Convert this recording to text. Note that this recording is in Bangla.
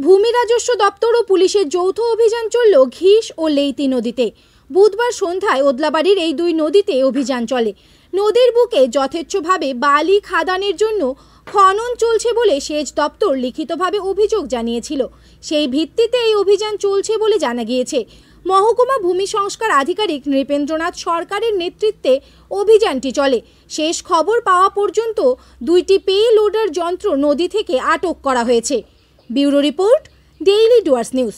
ভূমি রাজস্ব দপ্তর ও পুলিশের যৌথ অভিযান চলল ঘিস ও লেইতি নদীতে। বুধবার সন্ধ্যায় ওদলাবাড়ির এই দুই নদীতে অভিযান চলে। নদীর বুকে যথেচ্ছভাবে বালি খাদানের জন্য খনন চলছে বলে সেচ দপ্তর লিখিতভাবে অভিযোগ জানিয়েছিল। সেই ভিত্তিতে এই অভিযান চলছে বলে জানা গিয়েছে। মহকুমা ভূমি সংস্কার আধিকারিক নৃপেন্দ্রনাথ সরকারের নেতৃত্বে অভিযানটি চলে। শেষ খবর পাওয়া পর্যন্ত দুইটি পে লোডার যন্ত্র নদী থেকে আটক করা হয়েছে। Bureau report, daily Dooars news.